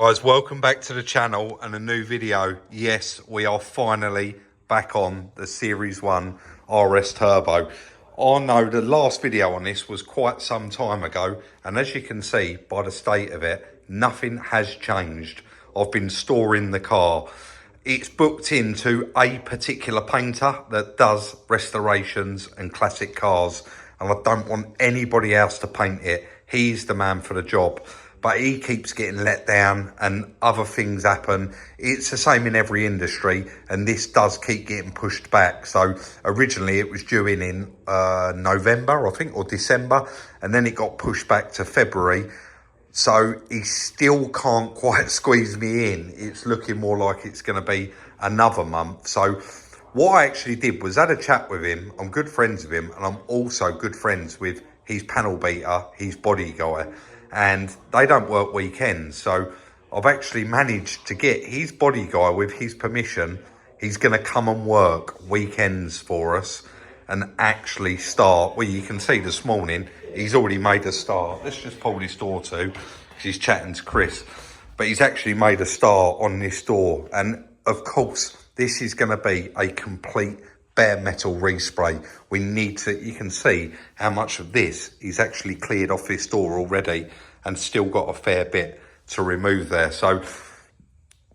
Guys, welcome back to the channel and a new video. Yes, we are finally back on the Series 1 RS Turbo. I know the last video on this was quite some time ago, and as you can see by the state of it, nothing has changed. I've been storing the car. It's booked into a particular painter that does restorations and classic cars, and I don't want anybody else to paint it. He's the man for the job. But he keeps getting let down and other things happen. It's the same in every industry, and this does keep getting pushed back. So originally it was due in November, I think, or December, and then it got pushed back to February. So he still can't quite squeeze me in. It's looking more like it's going to be another month. So what I actually did was had a chat with him. I'm good friends with him, and I'm also good friends with his panel beater, his body guy. And they don't work weekends, so I've actually managed to get his body guy, with his permission. He's going to come and work weekends for us and actually start. Well, you can see this morning he's already made a start. Let's just pull this door to, because he's chatting to Chris, but he's actually made a start on this door. And of course this is going to be a complete bare metal respray. We need to, you can see how much of this is actually cleared off this door already, and still got a fair bit to remove there. So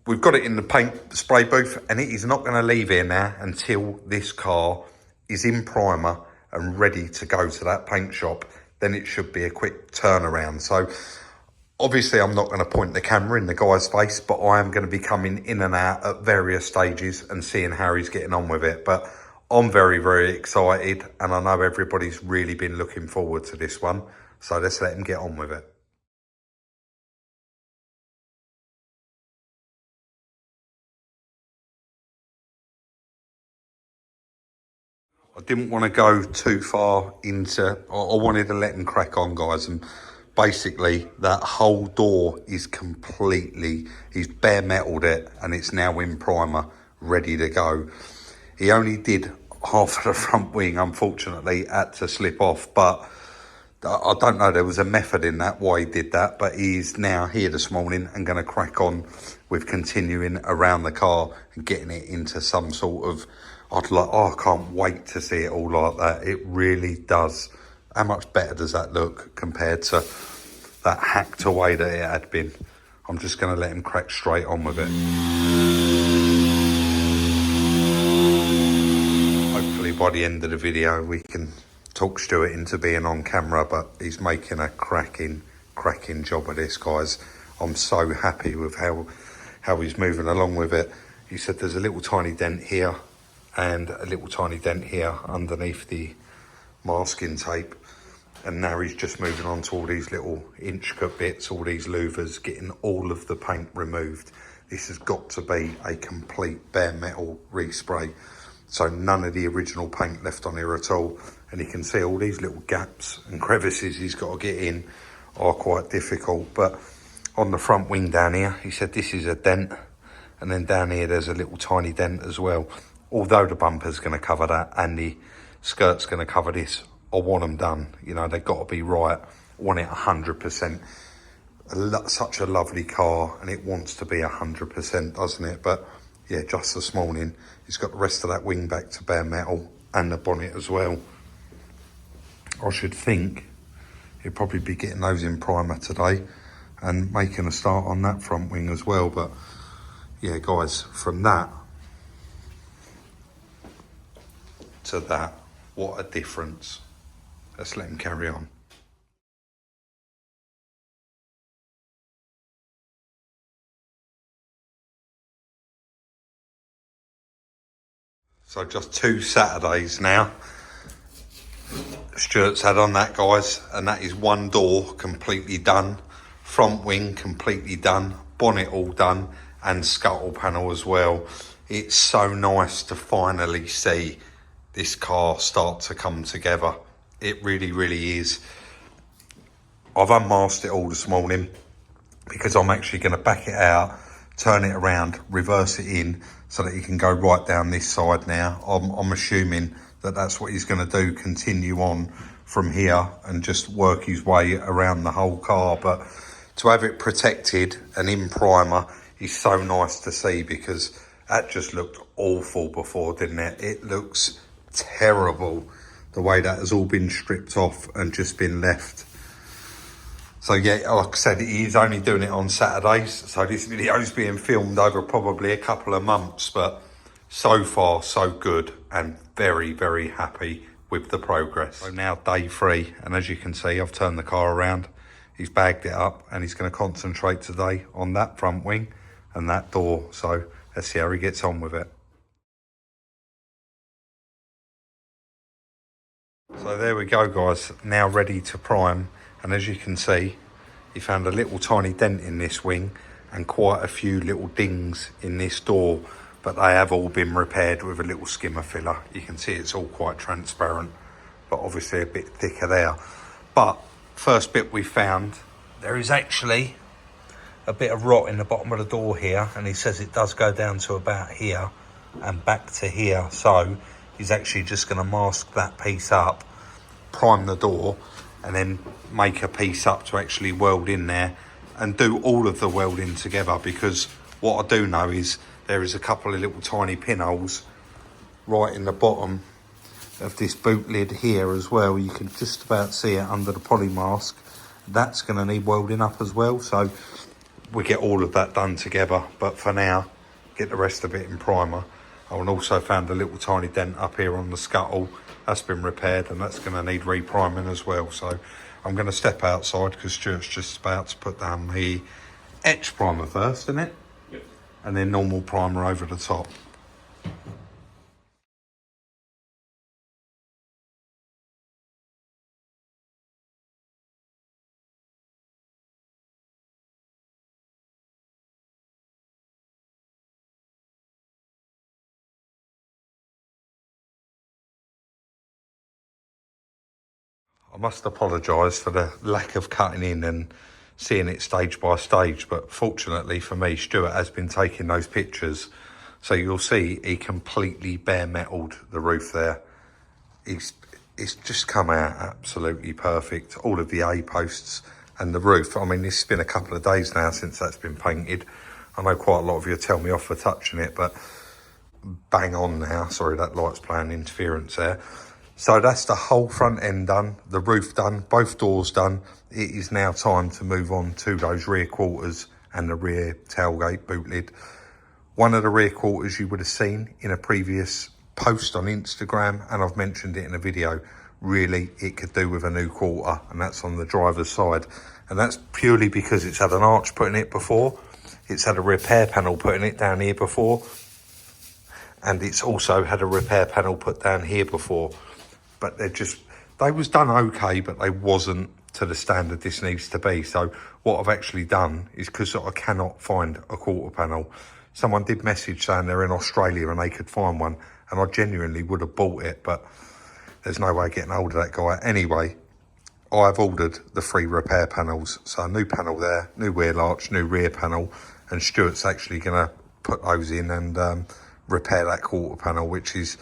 we've got it in the paint spray booth, and it is not going to leave here now until this car is in primer and ready to go to that paint shop. Then it should be a quick turnaround. So obviously I'm not going to point the camera in the guy's face, but I am going to be coming in and out at various stages and seeing how he's getting on with it. But I'm very, very excited, and I know everybody's really been looking forward to this one. So let's let him get on with it. I didn't want to go too far into, I wanted to let him crack on, guys. And basically that whole door is completely, he's bare metaled it, and it's now in primer, ready to go. He only did half of the front wing, unfortunately, had to slip off, but I don't know, there was a method in that, why he did that, but he's now here this morning and going to crack on with continuing around the car and getting it into some sort of, I can't wait to see it all like that. It really does. How much better does that look compared to that hacked away that it had been? I'm just going to let him crack straight on with it. Hopefully by the end of the video we can talk Stuart into being on camera, but he's making a cracking job of this, guys. I'm so happy with how he's moving along with it. He said there's a little tiny dent here and a little tiny dent here underneath the masking tape, and now he's just moving on to all these little intricate bits, all these louvers, getting all of the paint removed. This has got to be a complete bare metal respray, so none of the original paint left on here at all. And you can see all these little gaps and crevices he's got to get in are quite difficult. But on the front wing down here, he said this is a dent, and then down here there's a little tiny dent as well. Although the bumper's going to cover that and the skirt's going to cover this, I want them done. You know, they've got to be right. I want it 100%. Such a lovely car, and it wants to be 100%, doesn't it? But yeah, just this morning, he's got the rest of that wing back to bare metal and the bonnet as well. I should think he'll probably be getting those in primer today and making a start on that front wing as well. But yeah, guys, from that to that, what a difference. Let's let him carry on. So just 2 Saturdays now Stuart's had on that, guys, and that is one door completely done, front wing completely done, bonnet all done, and scuttle panel as well. It's so nice to finally see this car start to come together. It really, really is. I've unmasked it all this morning because I'm actually going to back it out, turn it around, reverse it in so that he can go right down this side now. I'm assuming that that's what he's going to do, continue on from here and just work his way around the whole car. But to have it protected and in primer is so nice to see, because that just looked awful before, didn't it? It looks terrible the way that has all been stripped off and just been left. So yeah, like I said, he is only doing it on Saturdays, so this video is being filmed over probably a couple of months, but so far so good, and very, very happy with the progress. So now day 3, and as you can see, I've turned the car around. He's bagged it up and he's going to concentrate today on that front wing and that door. So let's see how he gets on with it. So there we go, guys, now ready to prime. And as you can see, he found a little tiny dent in this wing and quite a few little dings in this door, but they have all been repaired with a little skimmer filler. You can see it's all quite transparent, but obviously a bit thicker there. But first bit we found, there is actually a bit of rot in the bottom of the door here, and he says it does go down to about here and back to here. So he's actually just going to mask that piece up, prime the door, and then make a piece up to actually weld in there and do all of the welding together, because what I do know is there is a couple of little tiny pinholes right in the bottom of this boot lid here as well. You can just about see it under the poly mask. That's going to need welding up as well, so we get all of that done together. But for now, get the rest of it in primer. I also found a little tiny dent up here on the scuttle. That's been repaired, and that's going to need repriming as well. So I'm going to step outside because Stuart's just about to put down the etch primer first, isn't it? Yep. And then normal primer over the top. I must apologise for the lack of cutting in and seeing it stage by stage, but fortunately for me, Stuart has been taking those pictures. So you'll see he completely bare metalled the roof there. It's just come out absolutely perfect. All of the A-posts and the roof. I mean, this has been a couple of days now since that's been painted. I know quite a lot of you tell me off for touching it, but bang on now. Sorry, that light's playing interference there. So that's the whole front end done, the roof done, both doors done. It is now time to move on to those rear quarters and the rear tailgate boot lid. One of the rear quarters you would have seen in a previous post on Instagram, and I've mentioned it in a video. Really, it could do with a new quarter, and that's on the driver's side. And that's purely because it's had an arch put in it before. It's had a repair panel put in it down here before. And it's also had a repair panel put down here before. But they was done okay, but they wasn't to the standard this needs to be. So what I've actually done is, because I cannot find a quarter panel, someone did message saying they're in Australia and they could find one, and I genuinely would have bought it, but there's no way of getting hold of that guy. Anyway, I've ordered the 3 repair panels. So a new panel there, new wheel arch, new rear panel, and Stuart's actually going to put those in and repair that quarter panel, which is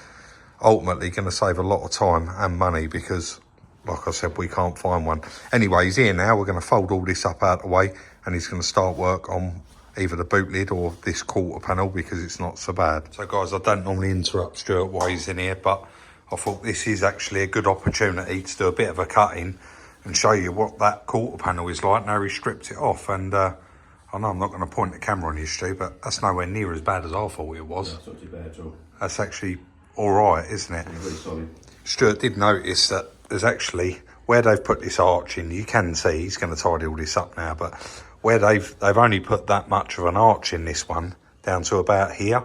ultimately going to save a lot of time and money, because like I said, we can't find one. Anyway, he's here now. We're going to fold all this up out of the way, and he's going to start work on either the boot lid or this quarter panel, because it's not so bad. So guys, I don't normally interrupt Stuart while he's in here, but I thought this is actually a good opportunity to do a bit of a cutting and show you what that quarter panel is like. Now he stripped it off, and I know I'm not going to point the camera on you, Stu, but that's nowhere near as bad as I thought it was. Yeah, it's not too bad at all. That's actually all right, isn't it? Yeah, really solid. Stuart did notice that there's actually, where they've put this arch in, you can see, he's going to tidy all this up now, but where they've only put that much of an arch in this one, down to about here,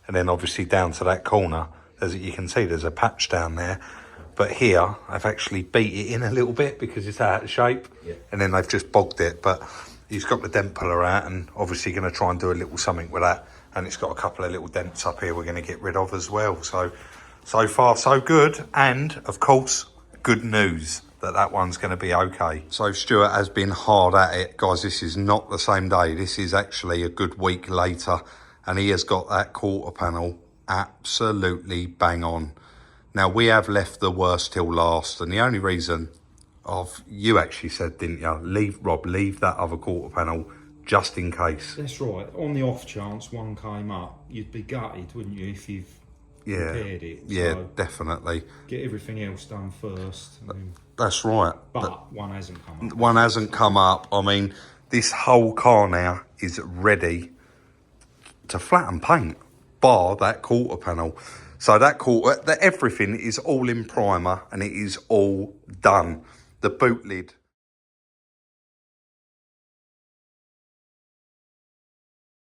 and then obviously down to that corner, you can see there's a patch down there. But here, I've actually beat it in a little bit because it's out of shape, yeah. And then they've just bogged it. But he's got the dent puller out, and obviously going to try and do a little something with that. And it's got a couple of little dents up here we're going to get rid of as well. So far so good. And of course, good news that one's going to be okay. So Stuart has been hard at it. Guys, this is not the same day. This is actually a good week later. And he has got that quarter panel absolutely bang on. Now, we have left the worst till last. And the only reason You actually said, didn't you, leave that other quarter panel just in case. That's right. On the off chance one came up, you'd be gutted, wouldn't you, if you've repaired it? Yeah, so definitely. get everything else done first. That's right. But one hasn't come up. One hasn't come up. I mean, this whole car now is ready to flatten paint, bar that quarter panel. So that everything is all in primer and it is all done. The boot lid.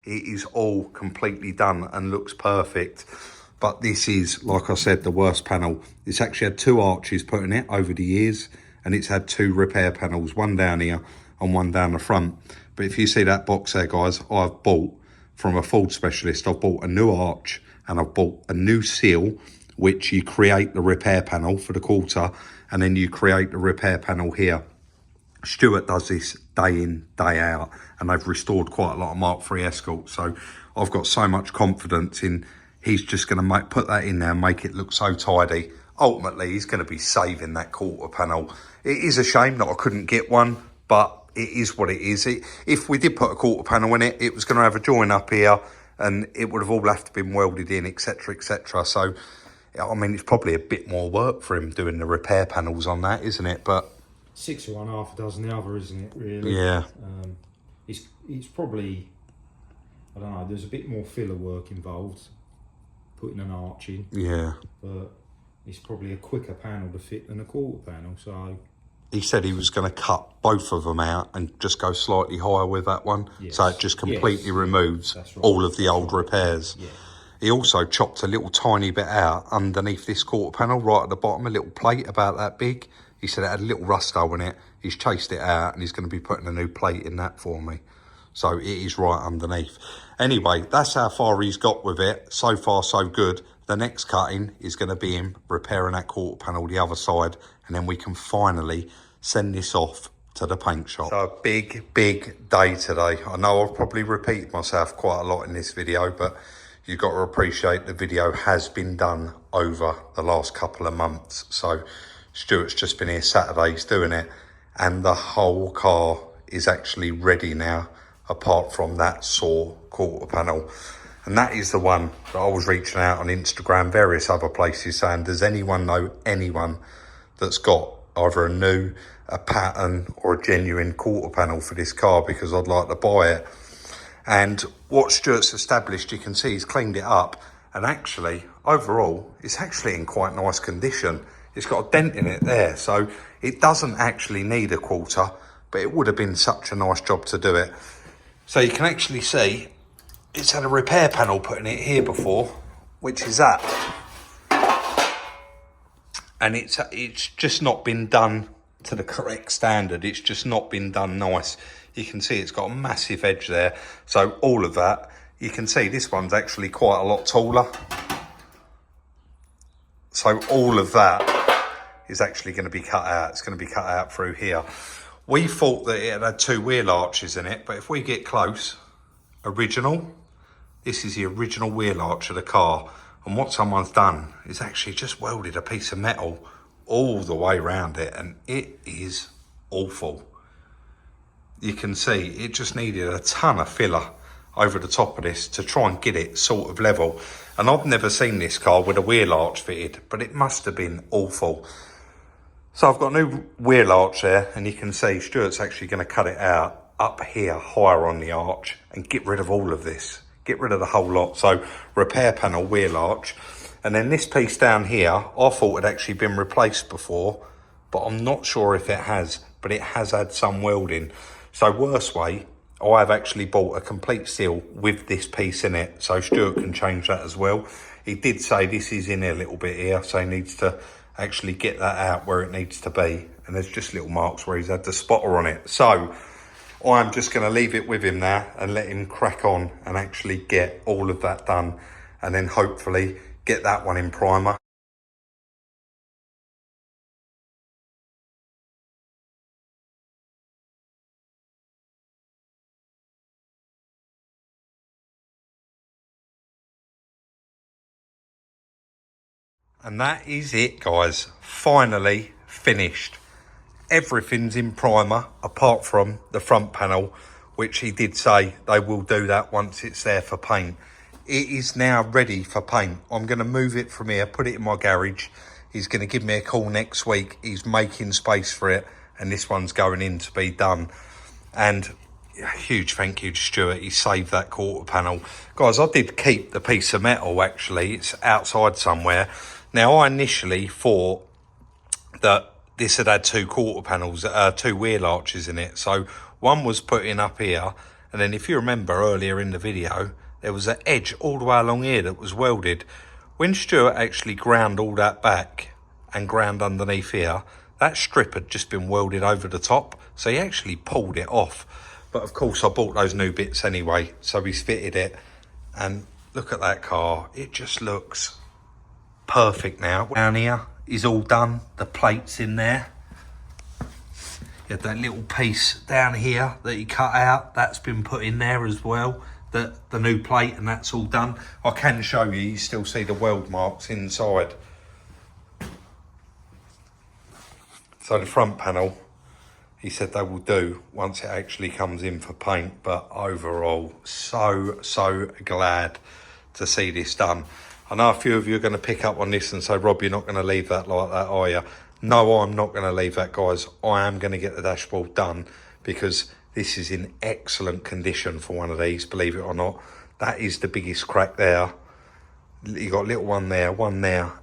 It is all completely done and looks perfect. But this is, like I said, the worst panel. It's actually had 2 arches put in it over the years, and it's had 2 repair panels, one down here and one down the front. But if you see that box there, guys, I've bought from a Ford specialist, I've bought a new arch and I've bought a new seal, which you create the repair panel for the quarter, and then you create the repair panel here. Stuart does this day in, day out, and they've restored quite a lot of Mark III Escort. So I've got so much confidence in he's just going to put that in there and make it look so tidy. Ultimately, he's going to be saving that quarter panel. It is a shame that I couldn't get one, but it is what it is. If we did put a quarter panel in it, it was going to have a join up here, and it would have all have to been welded in, etc., etc. So, I mean, it's probably a bit more work for him doing the repair panels on that, isn't it? But 6 of one, half a dozen the other, isn't it, really? Yeah. It's probably, I don't know, there's a bit more filler work involved, putting an arch in. Yeah. But it's probably a quicker panel to fit than a quarter panel, so... He said he was going to cut both of them out and just go slightly higher with that one. Yes. So it just completely removes right. all of the old repairs. Yeah. He also chopped a little tiny bit out underneath this quarter panel, right at the bottom, a little plate about that big. He said it had a little rust hole in it. He's chased it out and he's going to be putting a new plate in that for me. So it is right underneath. Anyway, that's how far he's got with it. So far, so good. The next cutting is going to be him repairing that quarter panel the other side, and then we can finally send this off to the paint shop. So a big, big day today. I know I've probably repeated myself quite a lot in this video, but you've got to appreciate the video has been done over the last couple of months. So Stuart's just been here Saturdays doing it, and the whole car is actually ready now, apart from that saw quarter panel. And that is the one that I was reaching out on Instagram, various other places, saying, does anyone know anyone that's got either a pattern or a genuine quarter panel for this car, because I'd like to buy it. And what Stuart's established, you can see he's cleaned it up, and actually overall it's actually in quite nice condition. It's got a dent in it there, so it doesn't actually need a quarter, but it would have been such a nice job to do it. So you can actually see it's had a repair panel put in it here before, which is that. And it's just not been done to the correct standard. It's just not been done nice. You can see it's got a massive edge there. So all of that, you can see this one's actually quite a lot taller. So all of that is actually going to be cut out. It's going to be cut out through here. We thought that it had 2 wheel arches in it, but if we get close, original, this is the original wheel arch of the car. And what someone's done is actually just welded a piece of metal all the way around it, and it is awful. You can see it just needed a ton of filler over the top of this to try and get it sort of level. And I've never seen this car with a wheel arch fitted, but it must have been awful. So I've got a new wheel arch there, and you can see Stuart's actually going to cut it out up here higher on the arch and get rid of all of this. Get rid of the whole lot. So repair panel, wheel arch. And then this piece down here, I thought had actually been replaced before, but I'm not sure if it has, but it has had some welding. So worst way, I've actually bought a complete seal with this piece in it, so Stuart can change that as well. He did say this is in a little bit here, so he needs to actually get that out where it needs to be. And there's just little marks where he's had the spotter on it. So I'm just going to leave it with him now and let him crack on and actually get all of that done, and then hopefully get that one in primer. And that is it, guys. Finally finished. everything's in primer apart from the front panel, which he did say they will do that once it's there for paint. It is now ready for paint. I'm going to move it from here, put it in my garage. He's going to give me a call next week. He's making space for it, and this one's going in to be done. And a huge thank you to Stuart. He saved that quarter panel. Guys, I did keep the piece of metal, actually. It's outside somewhere. Now, I initially thought that this had two quarter panels, two wheel arches in it. So one was put in up here, and then if you remember earlier in the video, there was an edge all the way along here that was welded. When Stuart actually ground all that back and ground underneath here, that strip had just been welded over the top, so he actually pulled it off. But of course I bought those new bits anyway, so he's fitted it. And look at that car, it just looks perfect now. Down here is all done, the plate's in there. You had that little piece down here that he cut out, that's been put in there as well. The new plate, and that's all done. I can show you, you still see the weld marks inside. So the front panel, he said they will do once it actually comes in for paint, but overall, so glad to see this done. I know a few of you are going to pick up on this and say, Rob, you're not going to leave that like that, are you? No, I'm not going to leave that, guys. I am going to get the dashboard done, because this is in excellent condition for one of these, believe it or not. That is the biggest crack there. You got a little one there,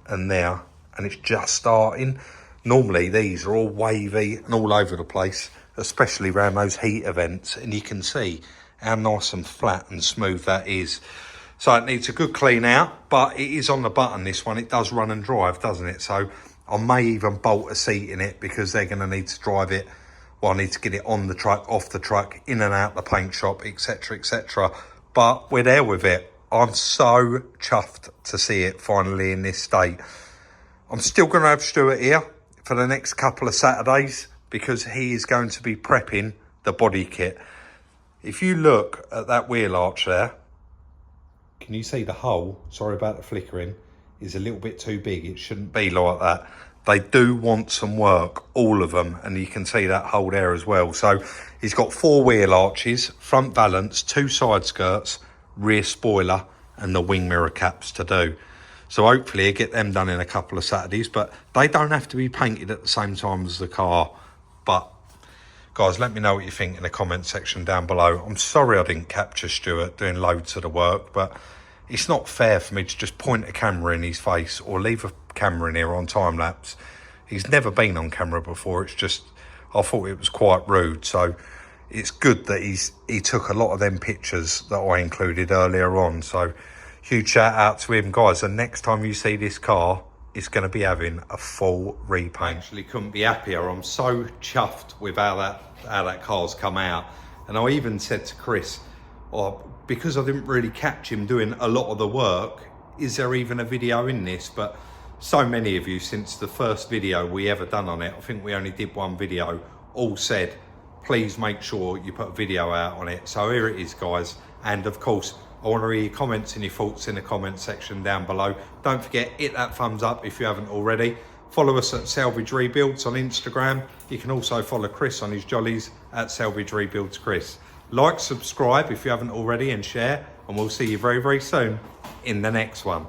and it's just starting. Normally these are all wavy and all over the place, especially around those heat events, and you can see how nice and flat and smooth that is. So it needs a good clean out, but it is on the button, this one. It does run and drive, doesn't it? So I may even bolt a seat in it, because they're going to need to drive it. Well, I need to get it on the truck, off the truck, in and out the paint shop, etc, etc. But we're there with it. I'm so chuffed to see it finally in this state. I'm still going to have Stuart here for the next couple of Saturdays, because he is going to be prepping the body kit. If you look at that wheel arch there, can you see the hole? Sorry about the flickering. Is a little bit too big. It shouldn't be like that. They do want some work, all of them, and you can see that hole there as well. So he's got 4 wheel arches, front valance, 2 side skirts, rear spoiler, and the wing mirror caps to do. So hopefully he'll get them done in a couple of Saturdays, but they don't have to be painted at the same time as the car. But guys, let me know what you think in the comment section down below. I'm sorry I didn't capture Stuart doing loads of the work, but it's not fair for me to just point a camera in his face or leave a camera in here on time lapse. He's never been on camera before. It's just, I thought it was quite rude. So it's good that he took a lot of them pictures that I included earlier on. So huge shout out to him, guys. And next time you see this car, it's going to be having a full repaint. Actually couldn't be happier. I'm so chuffed with how that car's come out. And I even said to Chris, because I didn't really catch him doing a lot of the work, is there even a video in this? But so many of you, since the first video we ever done on it, I think we only did one video, all said, please make sure you put a video out on it. So here it is, guys. And of course, I want to read your comments and your thoughts in the comment section down below. Don't forget, hit that thumbs up if you haven't already. Follow us at Salvage Rebuilds on Instagram. You can also follow Chris on his jollies at Salvage Rebuilds Chris. Like, subscribe if you haven't already, and share, and we'll see you very, very soon in the next one.